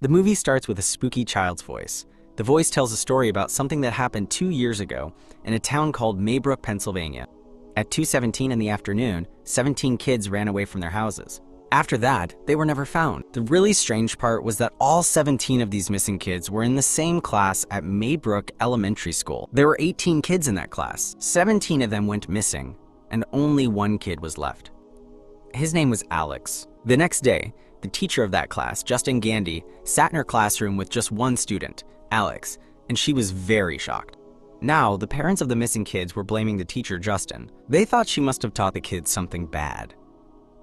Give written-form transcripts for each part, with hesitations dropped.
The movie starts with a spooky child's voice. The voice tells a story about something that happened 2 years ago in a town called Maybrook, Pennsylvania. At 2:17 in the afternoon, 17 kids ran away from their houses. After that, they were never found. The really strange part was that all 17 of these missing kids were in the same class at Maybrook Elementary School. There were 18 kids in that class. 17 of them went missing, and only one kid was left. His name was Alex. The next day, the teacher of that class, Justin Gandy, sat in her classroom with just one student, Alex, and she was very shocked. Now, the parents of the missing kids were blaming the teacher, Justin. They thought she must have taught the kids something bad.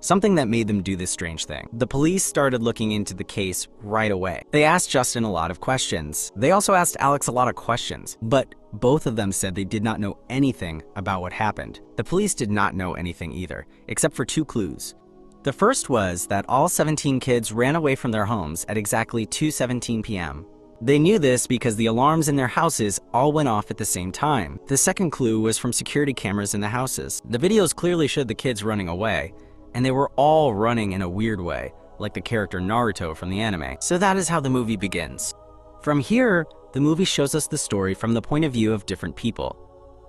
Something that made them do this strange thing. The police started looking into the case right away. They asked Justin a lot of questions. They also asked Alex a lot of questions, but both of them said they did not know anything about what happened. The police did not know anything either, except for 2 clues. The first was that all 17 kids ran away from their homes at exactly 2:17 p.m. They knew this because the alarms in their houses all went off at the same time. The second clue was from security cameras in the houses. The videos clearly showed the kids running away, and they were all running in a weird way, like the character Naruto from the anime. So that is how the movie begins. From here, the movie shows us the story from the point of view of different people,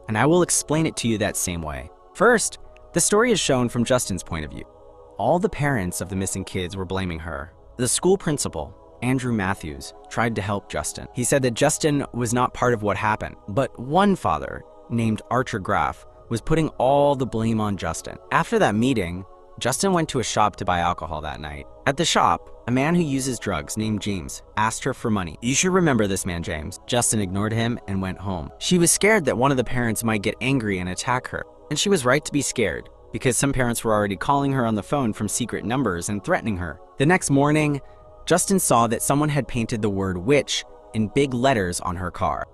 and I will explain it to you that same way. First, the story is shown from Justin's point of view. All the parents of the missing kids were blaming her. The school principal, Andrew Matthews, tried to help Justin. He said that Justin was not part of what happened, but one father, named Archer Graff, was putting all the blame on Justin. After that meeting, Justin went to a shop to buy alcohol that night. At the shop, a man who uses drugs named James asked her for money. "You should remember this man, James." Justin ignored him and went home. She was scared that one of the parents might get angry and attack her. And she was right to be scared, because some parents were already calling her on the phone from secret numbers and threatening her. The next morning, Justin saw that someone had painted the word witch in big letters on her car.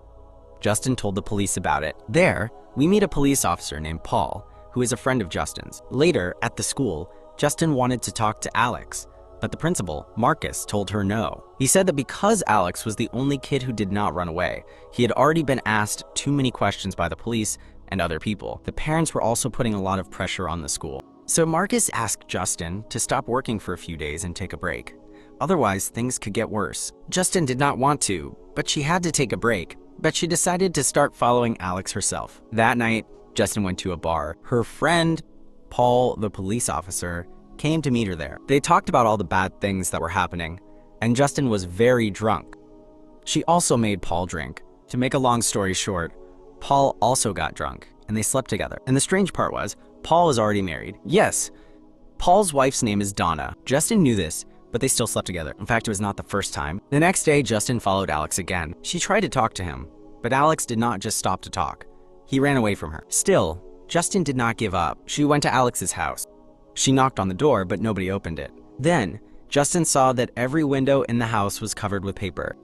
Justin told the police about it. There, we meet a police officer named Paul, who is a friend of Justin's. Later, at the school, Justin wanted to talk to Alex, but the principal, Marcus, told her no. He said that because Alex was the only kid who did not run away, he had already been asked too many questions by the police and other people. The parents were also putting a lot of pressure on the school. So Marcus asked Justin to stop working for a few days and take a break. Otherwise, things could get worse. Justin did not want to, but she had to take a break. But she decided to start following Alex herself. That night, Justin went to a bar. Her friend, Paul, the police officer, came to meet her there. They talked about all the bad things that were happening, and Justin was very drunk. She also made Paul drink. To make a long story short, Paul also got drunk, and they slept together. And the strange part was, Paul is already married. Yes, Paul's wife's name is Donna. Justin knew this, but they still slept together. In fact, it was not the first time. The next day, Justin followed Alex again. She tried to talk to him, but Alex did not just stop to talk. He ran away from her. Still, Justin did not give up. She went to Alex's house. She knocked on the door, but nobody opened it. Then, Justin saw that every window in the house was covered with paper.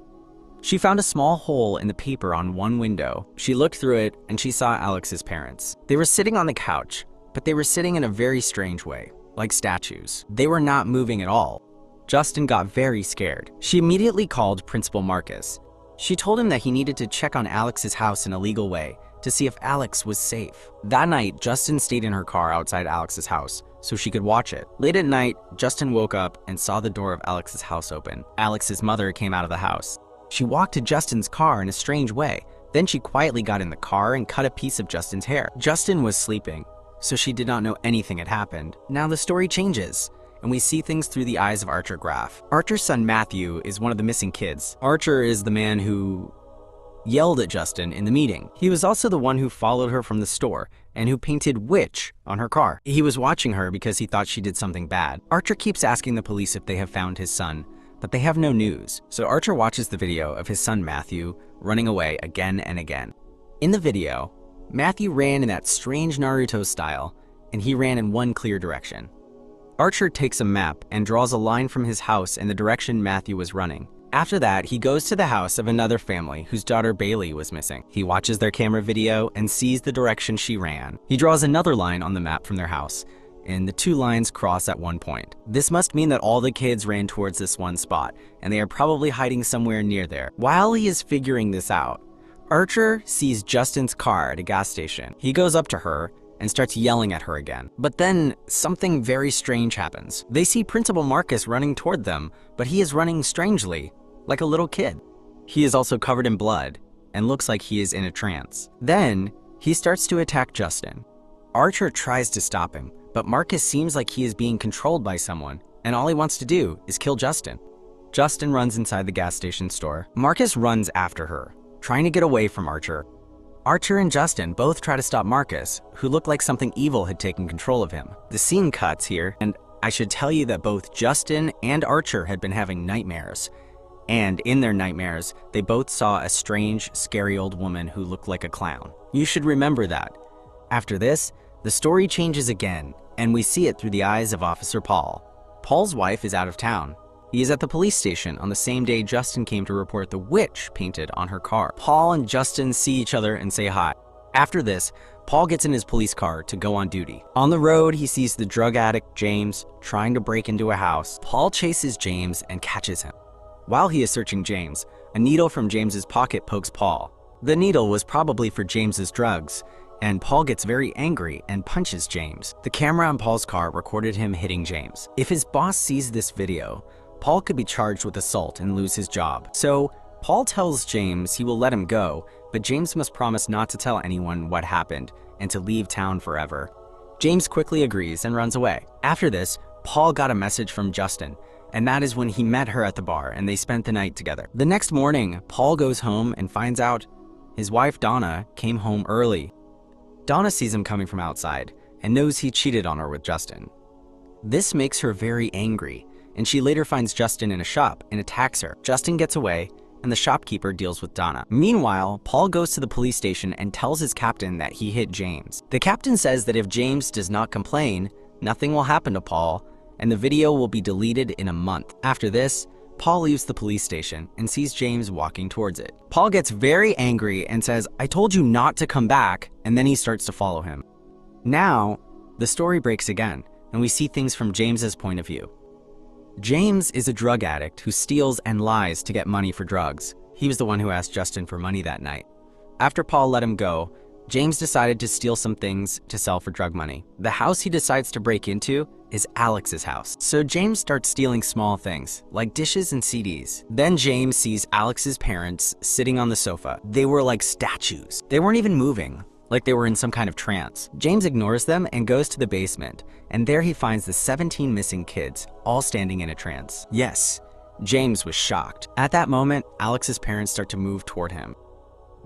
She found a small hole in the paper on one window. She looked through it, and she saw Alex's parents. They were sitting on the couch, but they were sitting in a very strange way, like statues. They were not moving at all. Justin got very scared. She immediately called Principal Marcus. She told him that he needed to check on Alex's house in a legal way to see if Alex was safe. That night, Justin stayed in her car outside Alex's house so she could watch it. Late at night, Justin woke up and saw the door of Alex's house open. Alex's mother came out of the house. She walked to Justin's car in a strange way. Then she quietly got in the car and cut a piece of Justin's hair. Justin was sleeping, so she did not know anything had happened. Now the story changes, and we see things through the eyes of Archer Graff. Archer's son Matthew is one of the missing kids. Archer is the man who yelled at Justin in the meeting. He was also the one who followed her from the store and who painted witch on her car. He was watching her because he thought she did something bad. Archer keeps asking the police if they have found his son, but they have no news. So Archer watches the video of his son Matthew running away again and again. In the video, Matthew ran in that strange Naruto style, and he ran in one clear direction. Archer takes a map and draws a line from his house in the direction Matthew was running. After that, he goes to the house of another family whose daughter Bailey was missing. He watches their camera video and sees the direction she ran. He draws another line on the map from their house, and the 2 lines cross at one point. This must mean that all the kids ran towards this one spot, and they are probably hiding somewhere near there. While he is figuring this out, Archer sees Justin's car at a gas station. He goes up to her and starts yelling at her again. But then something very strange happens. They see Principal Marcus running toward them, but he is running strangely, like a little kid. He is also covered in blood and looks like he is in a trance. Then, he starts to attack Justin. Archer tries to stop him, but Marcus seems like he is being controlled by someone, and all he wants to do is kill Justin. Justin runs inside the gas station store. Marcus runs after her, trying to get away from Archer. Archer and Justin both try to stop Marcus, who looked like something evil had taken control of him. The scene cuts here, and I should tell you that both Justin and Archer had been having nightmares. And in their nightmares, they both saw a strange, scary old woman who looked like a clown. You should remember that. After this, the story changes again, and we see it through the eyes of Officer Paul. Paul's wife is out of town. He is at the police station on the same day Justin came to report the witch painted on her car. Paul and Justin see each other and say hi. After this, Paul gets in his police car to go on duty. On the road, he sees the drug addict James trying to break into a house. Paul chases James and catches him. While he is searching James, a needle from James's pocket pokes Paul. The needle was probably for James's drugs, and Paul gets very angry and punches James. The camera on Paul's car recorded him hitting James. If his boss sees this video, Paul could be charged with assault and lose his job. So Paul tells James he will let him go, but James must promise not to tell anyone what happened and to leave town forever. James quickly agrees and runs away. After this, Paul got a message from Justin, and that is when he met her at the bar and they spent the night together. The next morning, Paul goes home and finds out his wife Donna came home early. Donna sees him coming from outside and knows he cheated on her with Justin. This makes her very angry, and she later finds Justin in a shop and attacks her. Justin gets away, and the shopkeeper deals with Donna. Meanwhile, Paul goes to the police station and tells his captain that he hit James. The captain says that if James does not complain, nothing will happen to Paul, and the video will be deleted in a month. After this, Paul leaves the police station and sees James walking towards it. Paul gets very angry and says, "I told you not to come back," and then he starts to follow him. Now, the story breaks again, and we see things from James's point of view. James is a drug addict who steals and lies to get money for drugs. He was the one who asked Justin for money that night. After Paul let him go, James decided to steal some things to sell for drug money. The house he decides to break into is Alex's house. So James starts stealing small things, like dishes and CDs. Then James sees Alex's parents sitting on the sofa. They were like statues. They weren't even moving, like they were in some kind of trance. James ignores them and goes to the basement, and there he finds the 17 missing kids, all standing in a trance. Yes, James was shocked. At that moment, Alex's parents start to move toward him.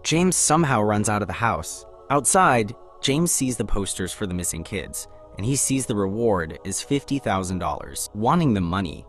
James somehow runs out of the house. Outside, James sees the posters for the missing kids, and he sees the reward is $50,000. Wanting the money,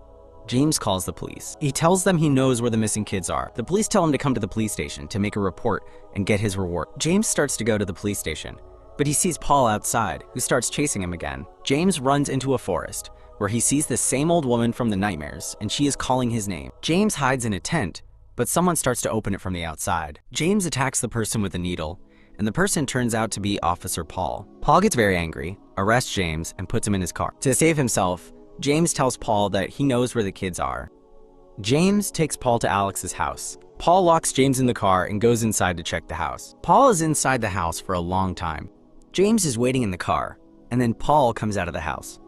James calls the police. He tells them he knows where the missing kids are. The police tell him to come to the police station to make a report and get his reward. James starts to go to the police station, but he sees Paul outside, who starts chasing him again. James runs into a forest, where he sees the same old woman from the nightmares, and she is calling his name. James hides in a tent, but someone starts to open it from the outside. James attacks the person with a needle, and the person turns out to be Officer Paul. Paul gets very angry, arrests James, and puts him in his car. To save himself, James tells Paul that he knows where the kids are. James takes Paul to Alex's house. Paul locks James in the car and goes inside to check the house. Paul is inside the house for a long time. James is waiting in the car, and then Paul comes out of the house.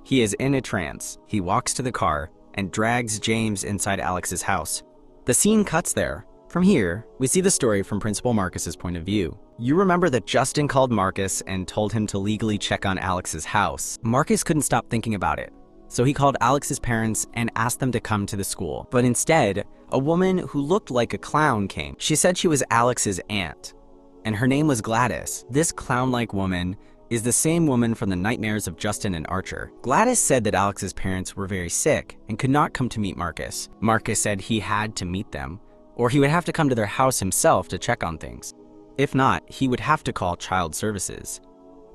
He is in a trance. He walks to the car and drags James inside Alex's house. The scene cuts there. From here, we see the story from Principal Marcus's point of view. You remember that Justin called Marcus and told him to legally check on Alex's house. Marcus couldn't stop thinking about it, so he called Alex's parents and asked them to come to the school. But instead, a woman who looked like a clown came. She said she was Alex's aunt, and her name was Gladys. This clown-like woman is the same woman from the nightmares of Justin and Archer. Gladys said that Alex's parents were very sick and could not come to meet Marcus. Marcus said he had to meet them, or he would have to come to their house himself to check on things. If not, he would have to call child services.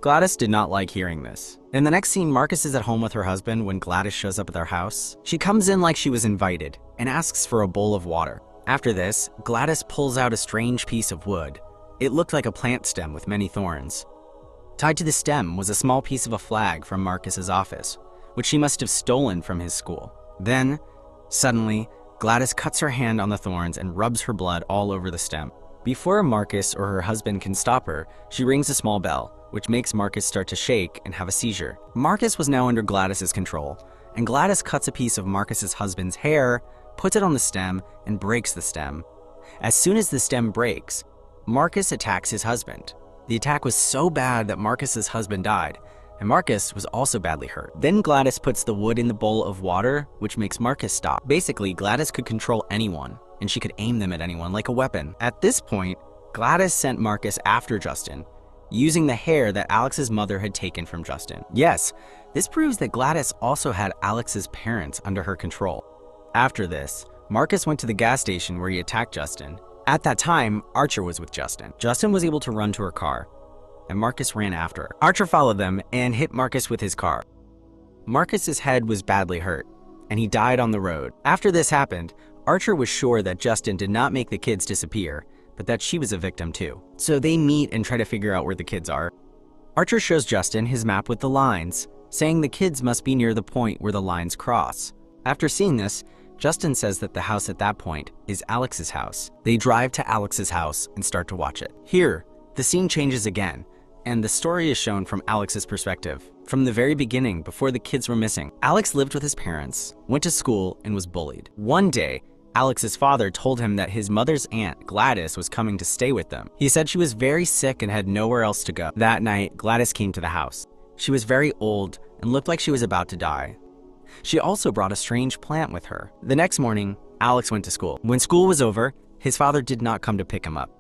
Gladys did not like hearing this. In the next scene, Marcus is at home with her husband when Gladys shows up at their house. She comes in like she was invited and asks for a bowl of water. After this, Gladys pulls out a strange piece of wood. It looked like a plant stem with many thorns. Tied to the stem was a small piece of a flag from Marcus's office, which she must have stolen from his school. Then, suddenly, Gladys cuts her hand on the thorns and rubs her blood all over the stem. Before Marcus or her husband can stop her, she rings a small bell, which makes Marcus start to shake and have a seizure. Marcus was now under Gladys's control, and Gladys cuts a piece of Marcus's husband's hair, puts it on the stem, and breaks the stem. As soon as the stem breaks, Marcus attacks his husband. The attack was so bad that Marcus's husband died, and Marcus was also badly hurt. Then Gladys puts the wood in the bowl of water, which makes Marcus stop. Basically, Gladys could control anyone, and she could aim them at anyone like a weapon. At this point, Gladys sent Marcus after Justin, using the hair that Alex's mother had taken from Justin. Yes, this proves that Gladys also had Alex's parents under her control. After this, Marcus went to the gas station where he attacked Justin. At that time, Archer was with Justin. Justin was able to run to her car, and Marcus ran after her. Archer followed them and hit Marcus with his car. Marcus's head was badly hurt, and he died on the road. After this happened, Archer was sure that Justin did not make the kids disappear, but that she was a victim too. So they meet and try to figure out where the kids are. Archer shows Justin his map with the lines, saying the kids must be near the point where the lines cross. After seeing this, Justin says that the house at that point is Alex's house. They drive to Alex's house and start to watch it. Here, the scene changes again, and the story is shown from Alex's perspective. From the very beginning, before the kids were missing, Alex lived with his parents, went to school, and was bullied. One day, Alex's father told him that his mother's aunt, Gladys, was coming to stay with them. He said she was very sick and had nowhere else to go. That night, Gladys came to the house. She was very old and looked like she was about to die. She also brought a strange plant with her. The next morning, Alex went to school. When school was over, his father did not come to pick him up.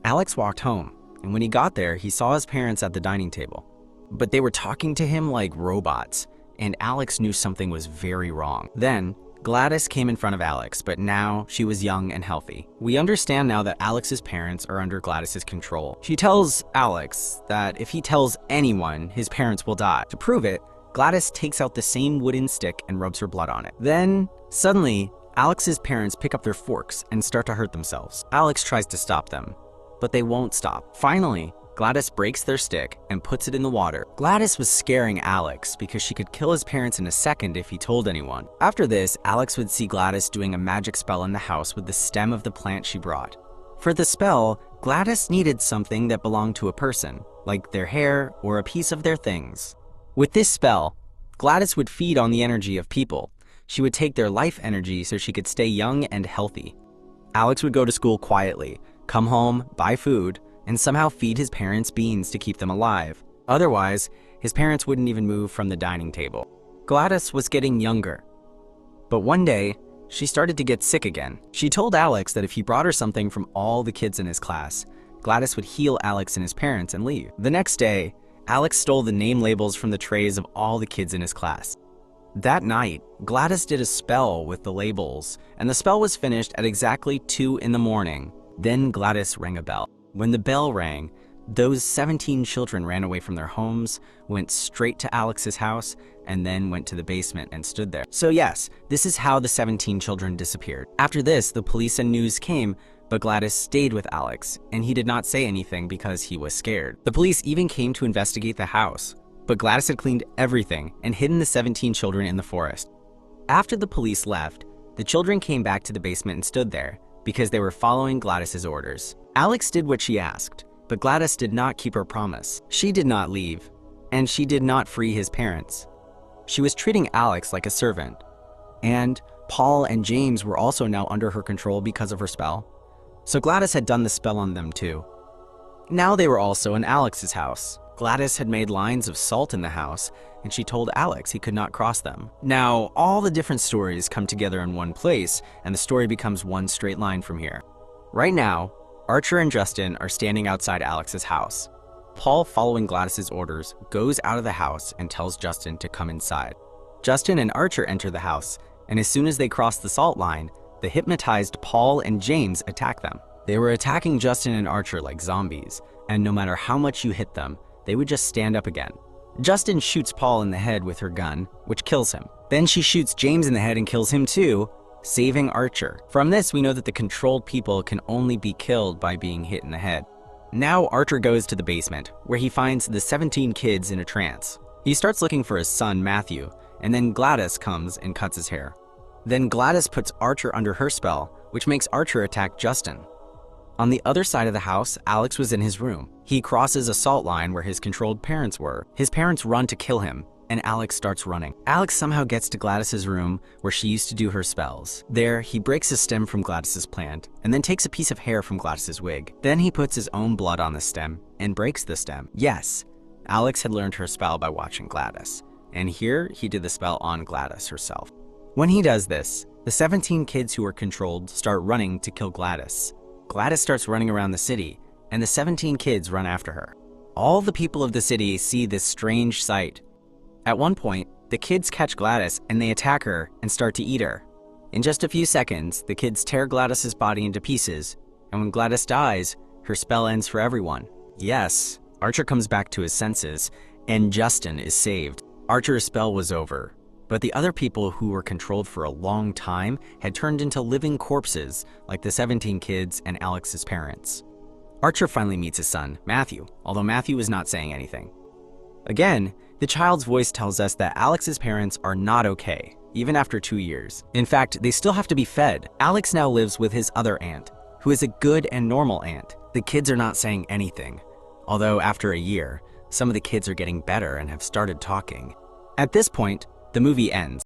Alex walked home, and when he got there, he saw his parents at the dining table. But they were talking to him like robots, and Alex knew something was very wrong. Then, Gladys came in front of Alex, but now she was young and healthy. We understand now that Alex's parents are under Gladys's control. She tells Alex that if he tells anyone, his parents will die. To prove it, Gladys takes out the same wooden stick and rubs her blood on it. Then, suddenly, Alex's parents pick up their forks and start to hurt themselves. Alex tries to stop them, but they won't stop. Finally, Gladys breaks their stick and puts it in the water. Gladys was scaring Alex because she could kill his parents in a second if he told anyone. After this, Alex would see Gladys doing a magic spell in the house with the stem of the plant she brought. For the spell, Gladys needed something that belonged to a person, like their hair or a piece of their things. With this spell, Gladys would feed on the energy of people. She would take their life energy so she could stay young and healthy. Alex would go to school quietly, come home, buy food, and somehow feed his parents beans to keep them alive. Otherwise, his parents wouldn't even move from the dining table. Gladys was getting younger. But one day, she started to get sick again. She told Alex that if he brought her something from all the kids in his class, Gladys would heal Alex and his parents and leave. The next day, Alex stole the name labels from the trays of all the kids in his class. That night, Gladys did a spell with the labels, and the spell was finished at exactly 2 in the morning. Then Gladys rang a bell. When the bell rang, those 17 children ran away from their homes, went straight to Alex's house, and then went to the basement and stood there. So yes, this is how the 17 children disappeared. After this, the police and news came, but Gladys stayed with Alex, and he did not say anything because he was scared. The police even came to investigate the house, but Gladys had cleaned everything and hidden the 17 children in the forest. After the police left, the children came back to the basement and stood there because they were following Gladys's orders. Alex did what she asked, but Gladys did not keep her promise. She did not leave, and she did not free his parents. She was treating Alex like a servant, and Paul and James were also now under her control because of her spell. So Gladys had done the spell on them too. Now they were also in Alex's house. Gladys had made lines of salt in the house, and she told Alex he could not cross them. Now, all the different stories come together in one place, and the story becomes one straight line from here. Right now, Archer and Justin are standing outside Alex's house. Paul, following Gladys's orders, goes out of the house and tells Justin to come inside. Justin and Archer enter the house, and as soon as they cross the salt line, the hypnotized Paul and James attack them. They were attacking Justin and Archer like zombies, and no matter how much you hit them, they would just stand up again. Justin shoots Paul in the head with her gun, which kills him. Then she shoots James in the head and kills him too, saving Archer. From this, we know that the controlled people can only be killed by being hit in the head. Now Archer goes to the basement, where he finds the 17 kids in a trance. He starts looking for his son, Matthew, and then Gladys comes and cuts his hair. Then Gladys puts Archer under her spell, which makes Archer attack Justin. On the other side of the house, Alex was in his room. He crosses a salt line where his controlled parents were. His parents run to kill him, and Alex starts running. Alex somehow gets to Gladys's room where she used to do her spells. There, he breaks a stem from Gladys's plant and then takes a piece of hair from Gladys's wig. Then he puts his own blood on the stem and breaks the stem. Yes, Alex had learned her spell by watching Gladys, and here he did the spell on Gladys herself. When he does this, the 17 kids who are controlled start running to kill Gladys. Gladys starts running around the city, and the 17 kids run after her. All the people of the city see this strange sight. At one point, the kids catch Gladys and they attack her and start to eat her. In just a few seconds, the kids tear Gladys's body into pieces, and when Gladys dies, her spell ends for everyone. Yes, Archer comes back to his senses, and Justin is saved. Archer's spell was over, but the other people who were controlled for a long time had turned into living corpses, like the 17 kids and Alex's parents. Archer finally meets his son, Matthew, although Matthew is not saying anything. Again, the child's voice tells us that Alex's parents are not okay, even after 2 years. In fact, they still have to be fed. Alex now lives with his other aunt, who is a good and normal aunt. The kids are not saying anything, although after a year, some of the kids are getting better and have started talking. At this point, the movie ends.